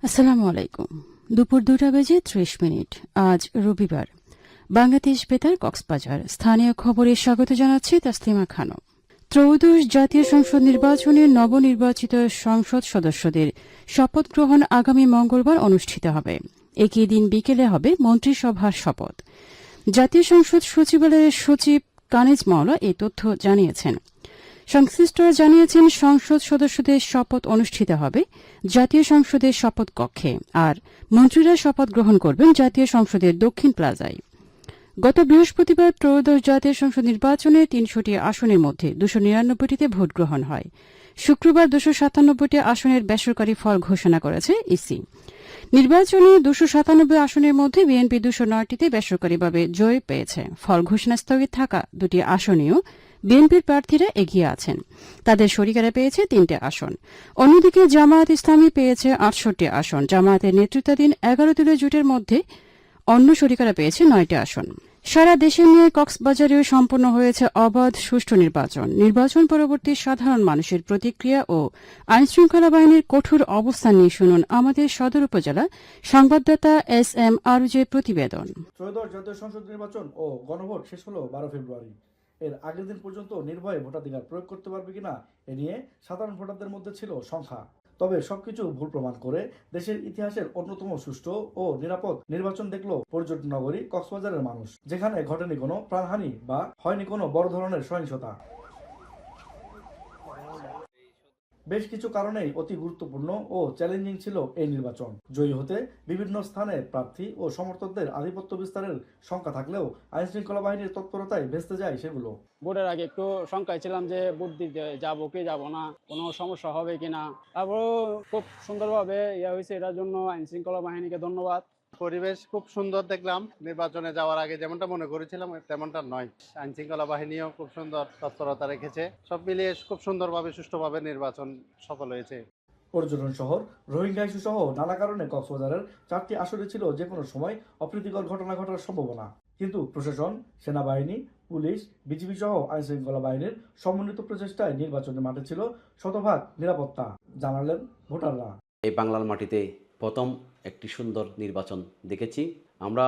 আসসালামু আলাইকুম। দুপুর 2:30 আজ রবিবার। বাংলাদেশ বেতার কক্সবাজার স্থানীয় খবরে স্বাগত জানাচ্ছি তাসলিমা খানম। ত্রয়োদশ জাতীয় সংসদ নির্বাচনে নবনির্বাচিত সংসদ সদস্যদের শপথ গ্রহণ আগামী মঙ্গলবার অনুষ্ঠিত হবে। একই দিন বিকেলে হবে মন্ত্রিসভার শপথ। জাতীয় সংসদ সচিবালয়ের সচিব কানিজ মাওলা এই তথ্য জানিয়েছেন। সংশ্লিষ্টরা জানিয়েছেন সংসদ সদস্যদের শপথ অনুষ্ঠিত হবে জাতীয় সংসদের শপথ কক্ষে, আর মন্ত্রীরা শপথ গ্রহণ করবেন জাতীয় সংসদের দক্ষিণ প্লাজায়। গত বৃহস্পতিবার ত্রয়োদশ জাতীয় সংসদ নির্বাচনে ৩০০টি আসনের মধ্যে ২৯৯টিতে ভোট গ্রহণ হয়। শুক্রবার ২৯৭টি আসনের বেসরকারি ফল ঘোষণা করেছে ইসি। নির্বাচনে ২৯৭ আসনের মধ্যে বিএনপি ২০৯টিতে বেসরকারিভাবে জয় পেয়েছে। ফল ঘোষণা স্থগিত থাকা দুটি আসনেও বিএনপির প্রার্থীরা এগিয়ে আছেন। তাদের শরিকেরা পেয়েছে ৩টি আসন। অন্যদিকে জামায়াত ইসলামী পেয়েছে ৬৮টি আসন। জামায়াতের নেতৃত্বাধীন ১১ দলীয় জোটের মধ্যে অন্য শরিকেরা পেয়েছে ৯টি আসন। সারা দেশের নিয়ে কক্সবাজারেও সম্পন্ন হয়েছে অবাধ সুষ্ঠু নির্বাচন। নির্বাচন পরবর্তী সাধারণ মানুষের প্রতিক্রিয়া ও আইনশৃঙ্খলা বাহিনীর কঠোর অবস্থান নিয়ে শুনুন আমাদের সদর উপজেলা সংবাদদাতা SM আরুজের প্রতিবেদন। ত্রয়োদশ জাতীয় সংসদ নির্বাচন ও গণভোট শেষ হলো ১২ ফেব্রুয়ারি। এর আগের দিন পর্যন্ত নির্ভয়ে ভোটাধিকার প্রয়োগ করতে পারবে কিনা এ নিয়ে সাধারণ ভোটারদের মধ্যে ছিল সংখ্যা। তবে সবকিছু ভুল প্রমাণ করে দেশের ইতিহাসের অন্যতম সুষ্ঠু ও নিরাপদ নির্বাচন দেখলো পর্যটন নগরী কক্সবাজারের মানুষ, যেখানে ঘটেনি কোনো প্রাণহানি বা হয়নি কোনো বড় ধরনের সহিংসতা। বেশ কিছু কারণেই অতি গুরুত্বপূর্ণ ও চ্যালেঞ্জিং ছিল এই নির্বাচন। জয়ী হতে বিভিন্ন স্থানে প্রার্থী ও সমর্থকদের আধিপত্য বিস্তারের সংখ্যা থাকলেও আইন শৃঙ্খলা বাহিনীর তৎপরতায় ভেস্তে যায় সেগুলো। ভোটের আগে একটু শঙ্কায় ছিলাম যে ভোট দিতে যাবো কি যাবো না, কোনো সমস্যা হবে কিনা। তারপরও খুব সুন্দরভাবে হয়েছে, এটার জন্য আইন শৃঙ্খলা বাহিনীকে ধন্যবাদ। পরিবেশ খুব সুন্দর দেখলাম। নির্বাচনে যাওয়ার আগে যেমনটা মনে করেছিলাম তেমনটা নয়। আইন শৃঙ্খলা বাহিনীও খুব সুন্দর তৎপরতা রেখেছে। সব মিলিয়ে খুব সুন্দরভাবে সুষ্ঠুভাবে নির্বাচন সফল হয়েছে। পর্যটন শহর, রোহিঙ্গা ইস্যু সহ নানা কারণে কক্সবাজারের 4টি আসরে ছিল যে কোনো সময় অপ্রীতিকর ঘটনা ঘটার সম্ভাবনা। কিন্তু প্রশাসন, সেনাবাহিনী, পুলিশ, বিজিবি সহ আইন শৃঙ্খলা বাহিনীর সমন্বিত প্রচেষ্টায় নির্বাচনের মাঠে ছিল শতভাগ নিরাপত্তা, জানালেন ভোটাররা। এই বাংলার মাটিতে প্রথম একটি সুন্দর নির্বাচন দেখেছি। আমরা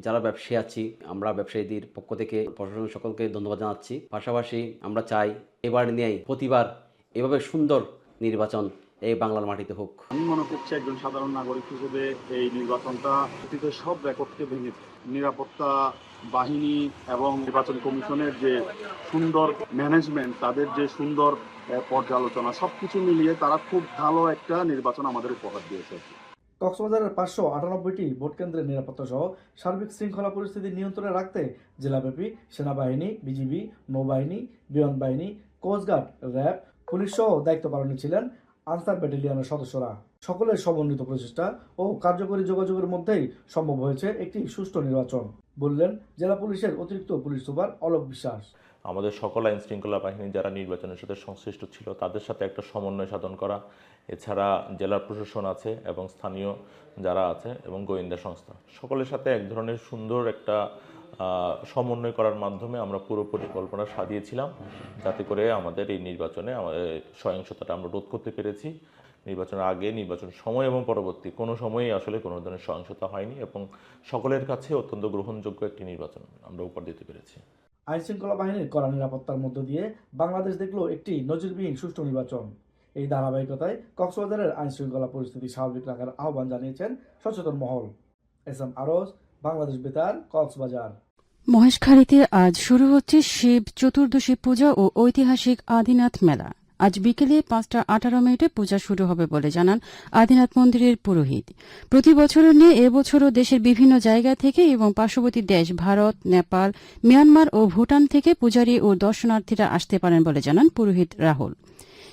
যারা ব্যবসায়ী আছি, আমরা ব্যবসায়ীদের পক্ষ থেকে প্রশাসন সকলকে ধন্যবাদ জানাচ্ছি। পাশাপাশি আমরা চাই এবার নিয়েই প্রতিবার এভাবে সুন্দর নির্বাচন এই বাংলার মাটিতে হোক। আমি মনে করছি একজন সাধারণ নাগরিক হিসেবে এই নির্বাচনটা অতীতের সব রেকর্ডকে ভেঙে নিরাপত্তা বাহিনী এবং নির্বাচন কমিশনের যে সুন্দর ম্যানেজমেন্ট, তাদের যে সুন্দর পর্যালোচনা, সবকিছু মিলিয়ে তারা খুব ভালো একটা নির্বাচন আমাদের উপহার দিয়েছে। কক্সবাজারের 598টি ভোট কেন্দ্রের নিরাপত্তা সহ সার্বিক শৃঙ্খলা পরিস্থিতি নিয়ন্ত্রণে রাখতে জেলাব্যাপী সেনাবাহিনী, বিজিবি, নৌবাহিনী, বিমান বাহিনী, কোস্টগার্ড, র্যাব, পুলিশ সহ দায়িত্ব পালনে ছিলেন আনসার ব্যাটালিয়নের সদস্যরা। সকলের সমন্বিত প্রচেষ্টা ও কার্যকরী যোগাযোগের মধ্যেই সম্ভব হয়েছে একটি সুষ্ঠু নির্বাচন, বললেন জেলা পুলিশের অতিরিক্ত পুলিশ সুপার অলোক বিশ্বাস। আমাদের সকল আইন শৃঙ্খলা বাহিনী যারা নির্বাচনের সাথে সংশ্লিষ্ট ছিল তাদের সাথে একটা সমন্বয় সাধন করা, এছাড়া জেলা প্রশাসন আছে এবং স্থানীয় যারা আছে এবং গোয়েন্দা সংস্থা সকলের সাথে এক ধরনের সুন্দর একটা সমন্বয় করার মাধ্যমে আমরা পুরো পরিকল্পনা সাজিয়েছিলাম, যাতে করে আমাদের এই নির্বাচনে আমাদের সহিংসতাটা আমরা রোধ করতে পেরেছি। নির্বাচনের আগে, নির্বাচন সময় এবং পরবর্তী কোনো সময়ই আসলে কোনো ধরনের সহিংসতা হয়নি এবং সকলের কাছে অত্যন্ত গ্রহণযোগ্য একটি নির্বাচন আমরা উপহার দিতে পেরেছি। আইন শৃঙ্খলা বাহিনীর কড়া নিরাপত্তার মধ্য দিয়ে বাংলাদেশ দেখল একটি নজিরবিহীন সুষ্ঠু নির্বাচন। এই ধারাবাহিকতায় কক্সবাজারের আইন শৃঙ্খলা পরিস্থিতি স্বাভাবিক রাখার আহ্বান জানিয়েছেন সচেতন মহল। SM আরজ, বাংলাদেশ বেতার, কক্সবাজার। মহেশখালীতে আজ শুরু হচ্ছে শিব চতুর্দশী পূজা ও ঐতিহাসিক আদিনাথ মেলা। আজ বিকেলে 5:18 পূজা শুরু হবে বলে জানান আদিনাথ মন্দিরের পুরোহিত। প্রতি বছরের নিয়ে এবছরও দেশের বিভিন্ন জায়গা থেকে এবং পার্শ্ববর্তী দেশ ভারত, নেপাল, মিয়ানমার ও ভুটান থেকে পূজারী ও দর্শনার্থীরা আসতে পারেন বলে জানান পুরোহিত রাহুল।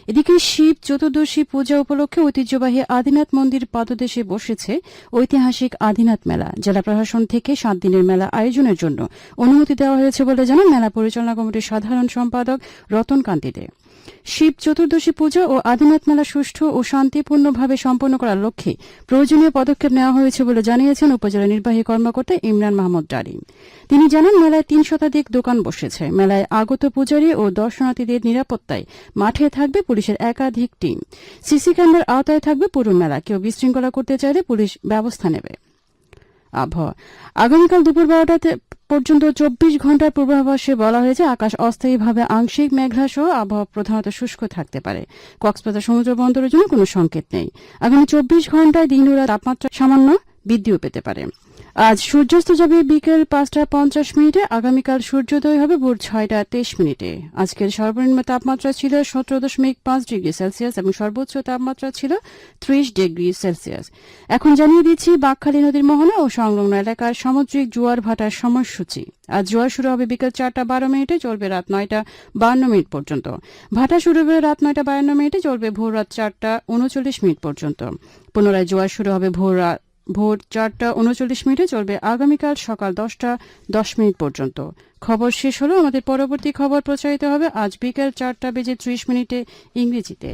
এদিকে শিব চতুর্দশী পূজা উপলক্ষে ঐতিহ্যবাহী আদিনাথ মন্দির পাদদেশে বসেছে ঐতিহাসিক আদিনাথ মেলা। জেলা প্রশাসন থেকে 7 দিনের মেলা আয়োজনের জন্য অনুমতি দেওয়া হয়েছে বলে জানান মেলা পরিচালনা কমিটির সাধারণ সম্পাদক রতন কান্তি দে। শিব চতুর্দশী পূজা ও আদিনাথ মেলা সুষ্ঠু ও শান্তিপূর্ণভাবে সম্পন্ন করার লক্ষ্যে প্রয়োজনীয় পদক্ষেপ নেওয়া হয়েছে বলে জানিয়েছেন উপজেলা নির্বাহী কর্মকর্তা ইমরান মাহমুদ ডালিম। তিনি জানান, মেলায় ৩ শতাধিক দোকান বসেছে। মেলায় আগত পূজারী ও দর্শনার্থীদের নিরাপত্তায় মাঠে থাকবে পুলিশের একাধিক টিম। সিসি ক্যামেরার আওতায় থাকবে পুরো মেলা। কেউ বিশৃঙ্খলা করতে চাইলে পুলিশ ব্যবস্থা নেবে। আবহাওয়া আগামীকাল দুপুর 12টা পর্যন্ত 24 ঘন্টার পূর্বাভাসে বলা হয়েছে আকাশ অস্থায়ীভাবে আংশিক মেঘলা সহ আবহাওয়া প্রধানত শুষ্ক থাকতে পারে। কক্সবাজার সমুদ্র বন্দরের জন্য কোনো সংকেত নেই। আগামী 24 ঘন্টায় দিন ও রাত তাপমাত্রা সামান্য বৃদ্ধিও পেতে পারে। আজ সূর্যাস্ত যাবে বিকেল 5:50 আগামীকাল সূর্যোদয় হবে ভোর 6:23। আজকের সর্বনিম্ন তাপমাত্রা ছিল 17.5 ডিগ্রি সেলসিয়াস এবং সর্বোচ্চ তাপমাত্রা ছিল 30 ডিগ্রি সেলসিয়াস। এখন জানিয়ে দিচ্ছি বাঁকখালী নদীর মোহনা ও সংলগ্ন এলাকার সামুদ্রিক জোয়ার ভাটার সময়সূচি। আজ জোয়ার শুরু হবে বিকেল 4:12, চলবে রাত 9:52 পর্যন্ত। ভাটা শুরু হবে রাত 9:52, চলবে ভোর রাত 4:39 পর্যন্ত। পুনরায় জোয়ার শুরু হবে ভোর 4:39, চলবে আগামীকাল সকাল 10:10 পর্যন্ত। খবর শেষ হলো। আমাদের পরবর্তী খবর প্রচারিত হবে আজ বিকেল 4:30 ইংরেজিতে।